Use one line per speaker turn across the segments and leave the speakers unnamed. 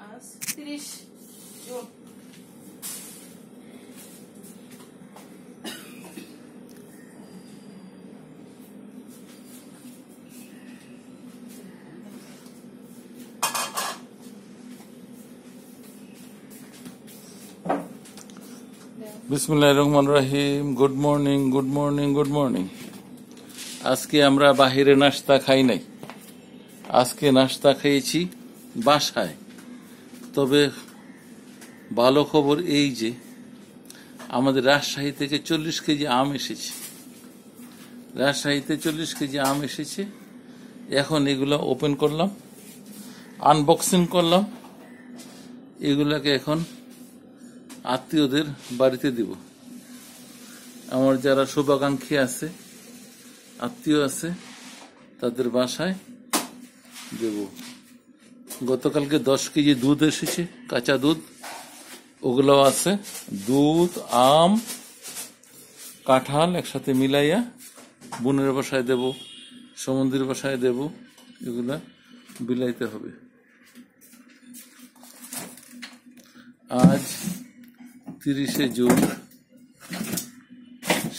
আজ 30 জুন।
বিসমিল্লাহির রহমানির রহিম। Good morning, good morning, good morning. আজকে আমরা বাহিরে নাস্তা খাই নাই, আজকে নাস্তা খেয়েছি বাসায়। তবে ভালো খবর এই যে আমাদের রাজশাহী থেকে 40 কেজি আম এসেছে। রাজশাহীতে 40 কেজি আম এসেছে। এখন এগুলো ওপেন করলাম, আনবক্সিং করলাম। এগুলাকে এখন আত্মীয়দের বাড়িতে দিব। আমার যারা শুভাকাঙ্ক্ষী আছে, আত্মীয় আছে, তাদের বাসায় দেব। গতকালকে 10 কেজি দুধ এসেছে, কাঁচা দুধ, ওগুলো আছে। দুধ, আম, কাঁঠাল একসাথে মিলাইয়া বোনের বাসায় দেব, সমুদ্রের বাসায় দেব। এগুলা বিলাইতে হবে। আজ 30শে জুন,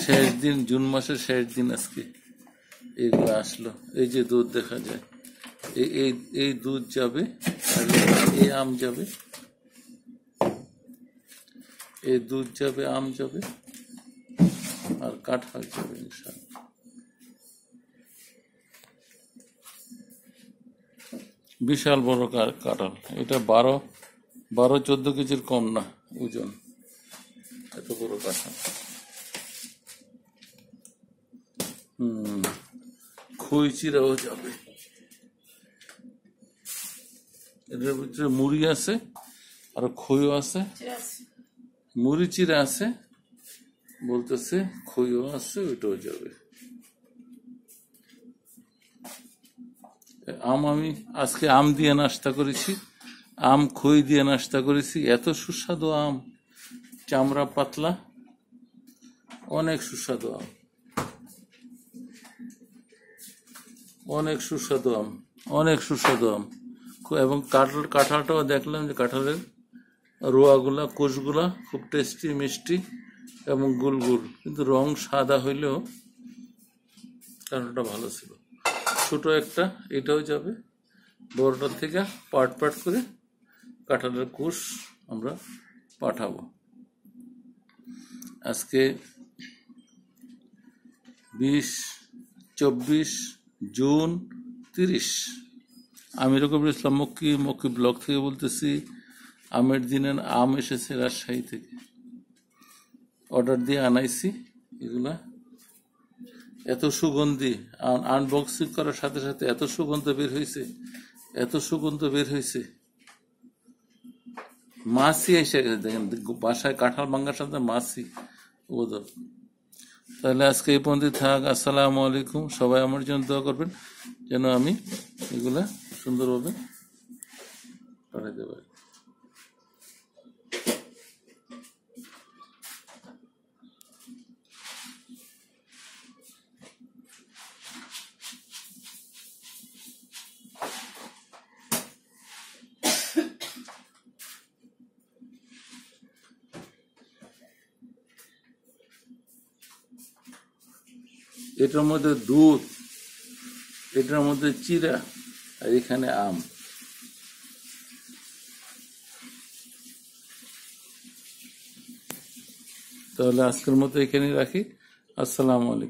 শেষ দিন, জুন মাসের শেষ দিন আজকে। এগুলো আসলো। এই যে দুধ দেখা যায়, এই দুধ যাবে, আর এই আম যাবে। এই দুধ যাবে, আম যাবে, আর কাঁঠাল যাবে ইনশাআল্লাহ। বিশাল বড় কাঁঠাল। এটা 12-14 কেজির কম না ওজন, এত বড় কাঁঠাল। খই চিরাও যাবে। এটার ভিতরে মুড়ি আছে আর খইও আছে। মুড়ি চিরা আছে বলতেছে, খইও আছে, ওইটাও যাবে। আমি আজকে আম দিয়ে নাস্তা করেছি, আম খই দিয়ে নাস্তা করেছি। এত সুস্বাদু আম, চামড়া পাতলা, অনেক সুস্বাদু আম, অনেক সুস্বাদু আম, অনেক সুস্বাদু আম। এবং কাঁঠালটাও দেখলাম যে কাঁঠালের রোয়াগুলা, কোষগুলা খুব টেস্টি, মিষ্টি এবং গুলগুল। কিন্তু রং সাদা হইলেও কাঁঠালটা ভালো ছিল। ছোট একটা, এটাও যাবে। বড়টার থেকে পার্ট পার্ট করে কাঁঠালের কোষ আমরা পাঠাবো। আজকে 24 জুন 30। আমি রকিবুল ইসলাম মক্কি ব্লগ থেকে বলতেছি। আমের দিনের আম এসেছে রাজশাহী থেকে, অর্ডার দিয়ে আনাইছি। এগুলা এত সুগন্ধি, আনবক্সিং করার সাথে সাথে এত সুগন্ধ বের হয়েছে, এত সুগন্ধ বের হয়েছে। মাছি এসে গেছে, দেখেন বাসায় কাঁঠাল ভাঙার সাথে মাছি ওদের। তাহলে আজকে এই পর্যন্ত থাক। আসসালামু আলাইকুম। সবাই আমার জন্য দোয়া করবেন যেন আমি এগুলা সুন্দরভাবে পাঠাতে পারি। এটার মধ্যে দুধ, এটার মধ্যে চিরা, আর এখানে আম। তাহলে আজকের মতো এখানে রাখি। আসসালামু আলাইকুম।